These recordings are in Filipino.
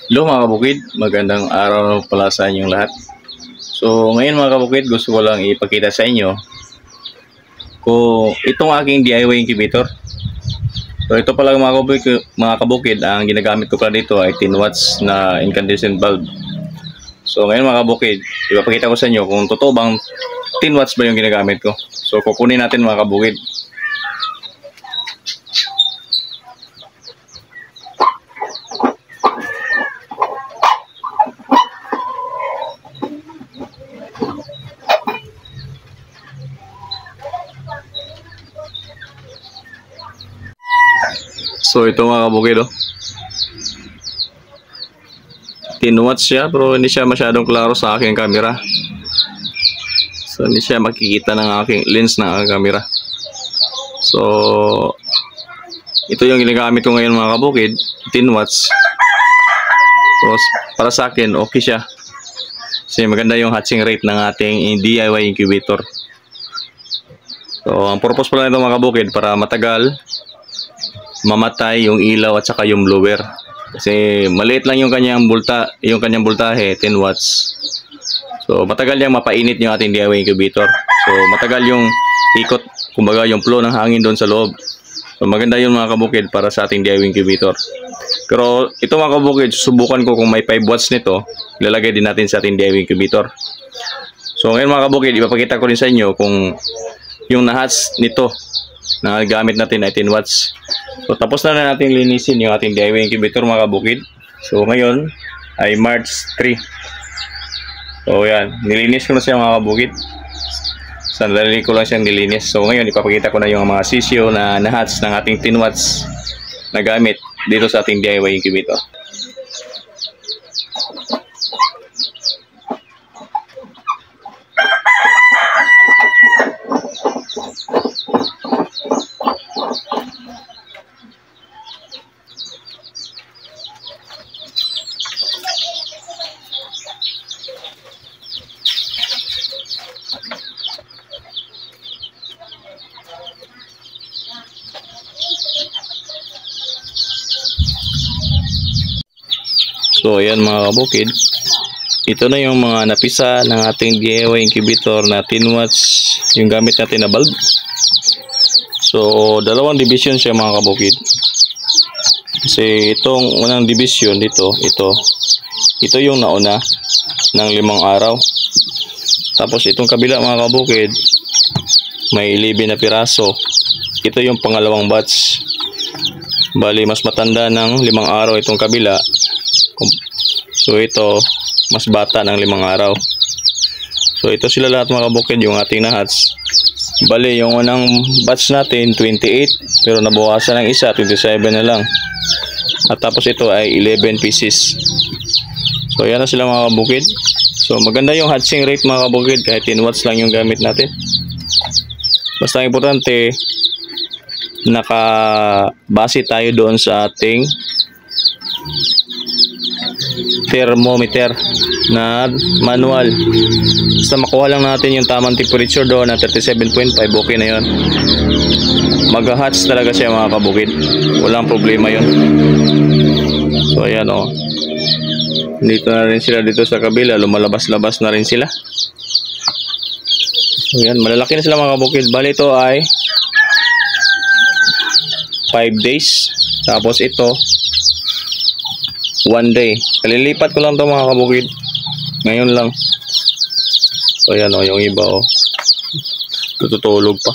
Hello mga kabukid, magandang araw pala sa inyong lahat. So ngayon mga kabukid, gusto ko lang ipakita sa inyo kung itong aking DIY incubator. So ito pala mga kabukid, ang ginagamit ko pala dito ay 10 watts na incandescent bulb. So ngayon mga kabukid, ipapakita ko sa inyo kung totoo bang 10 watts ba yung ginagamit ko. So kukunin natin mga kabukid. So ito mga kabukid, 10 watts siya, pero hindi siya masyadong klaro sa aking camera. So hindi siya makikita ng aking lens ng aking camera. So ito yung ginagamit ko ngayon mga kabukid, 10 watts. So para sa akin okay siya, kasi maganda yung hatching rate ng ating DIY incubator. So ang purpose pala nito mga kabukid, para matagal mamatay yung ilaw at saka yung blower, kasi maliit lang yung kanyang voltahe, 10 watts. So matagal yang mapainit yung ating DIY incubator. So matagal yung ikot, kumbaga yung flow ng hangin doon sa loob. So maganda yun mga kabukid para sa ating DIY incubator. Pero ito mga kabukid, susubukan ko kung may 5 watts nito, ilalagay din natin sa ating DIY incubator. So ngayon mga kabukid, ipapakita ko rin sa inyo kung yung nahatch nito na gamit natin ay 10 watts. So tapos na natin linisin yung ating DIY incubator mga kabukid. So ngayon ay March 3. So yan, nilinis ko na siya mga kabukid. Sandali ko lang siyang nilinis. So ngayon ipapakita ko na yung mga sisyo na nahatch ng ating 10 watts na gamit dito sa ating DIY incubator. So ayan mga kabukid, ito na yung mga napisa ng ating DIY incubator na 10 watts yung gamit natin na bulb. So dalawang division siya mga kabukid, kasi itong unang division dito, ito yung nauna ng 5 araw. Tapos itong kabila mga kabukid, may 11 na piraso. Ito yung pangalawang batch. Bali mas matanda ng 5 araw itong kabila. So ito mas bata ng 5 araw. So ito sila lahat mga kabukid, yung ating nahatch. Bali yung unang batch natin 28, pero nabawasan ng isa, 27 na lang. At tapos ito ay 11 pieces. So yan na sila mga kabukid. So maganda yung hatching rate mga kabukid, kahit 10 watts lang yung gamit natin. Basta importante, nakabase tayo doon sa ating thermometer na manual. Basta makuha lang natin yung tamang temperature doon na 37.5, okay na yun. Mag-hatch talaga siya mga kabukid, walang problema yun. So ayan o, dito na rin sila dito sa kabila, lumalabas-labas na rin sila. So ayan, malalaki na sila mga kabukid. Bali ito ay 5 days, tapos ito 1 day. Kalilipat ko lang ito mga kabukid, ngayon lang. So ayan o, yung iba o, tutulog pa.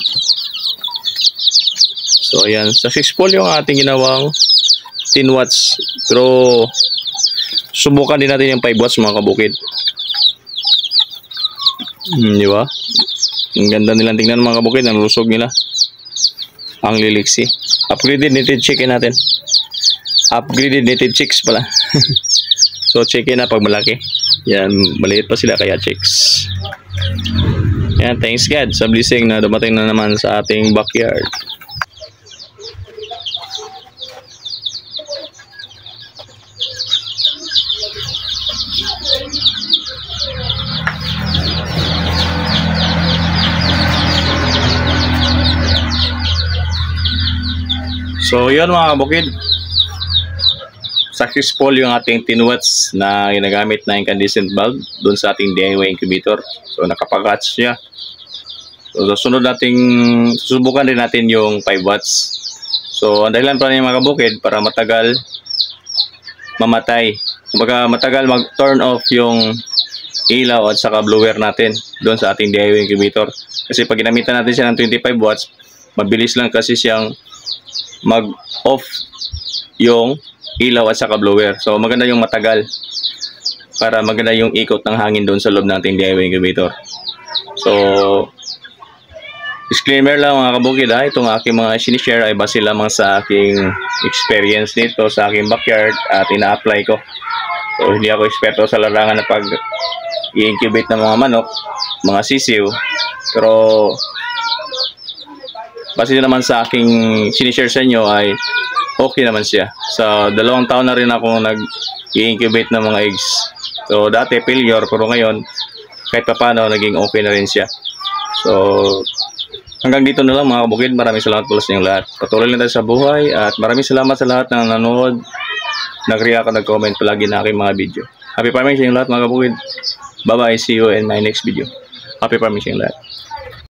So ayan, sa 6 pole yung ating ginawang 10 watts, pero subukan din natin yung 5 watts mga kabukid. Di ba? Ang ganda nilang tingnan mga kabukid, ang lusog nila, ang liliksi. Upgraded native chicken natin. Upgraded native chicks pala. So chicken na pag malaki. Yan, maliit pa sila kaya chicks. Yan, thanks God sa blessing na dumating na naman sa ating backyard. So yun mga kabukid, successful yung ating 10 watts na ginagamit na incandescent bulb doon sa ating DIY incubator. So nakapag-hatch siya. So susunod nating susubukan din natin yung 5 watts. So ang dahilan pa rin mga kabukid para matagal mamatay. Kumbaga matagal mag-turn off yung ilaw at saka blower natin doon sa ating DIY incubator. Kasi pag ginamitan natin siya ng 25 watts, mabilis lang kasi siyang mag-off yung ilaw at saka blower. So maganda yung matagal para maganda yung ikot ng hangin doon sa loob nating DIY incubator. So disclaimer lang mga kabukid, itong aking mga sinishare ay base lamang sa aking experience nito sa aking backyard at ina-apply ko. So hindi ako eksperto sa larangan na pag i-incubate ng mga manok, mga sisiw, pero base naman sa aking sinishare sa inyo ay okay naman siya. Sa 2 taon na rin ako nag-i-incubate ng mga eggs. So dati failure, pero ngayon kahit pa paano naging okay na rin siya. So hanggang dito na lang mga kabukid. Maraming salamat po sa inyong lahat. Patuloy lang tayo sa buhay at maraming salamat sa lahat ng nanonood, nag-react at nag-comment palagi na aking mga video. Happy farming sa inyong lahat mga kabukid. Bye bye, see you in my next video. Happy farming sa inyong lahat.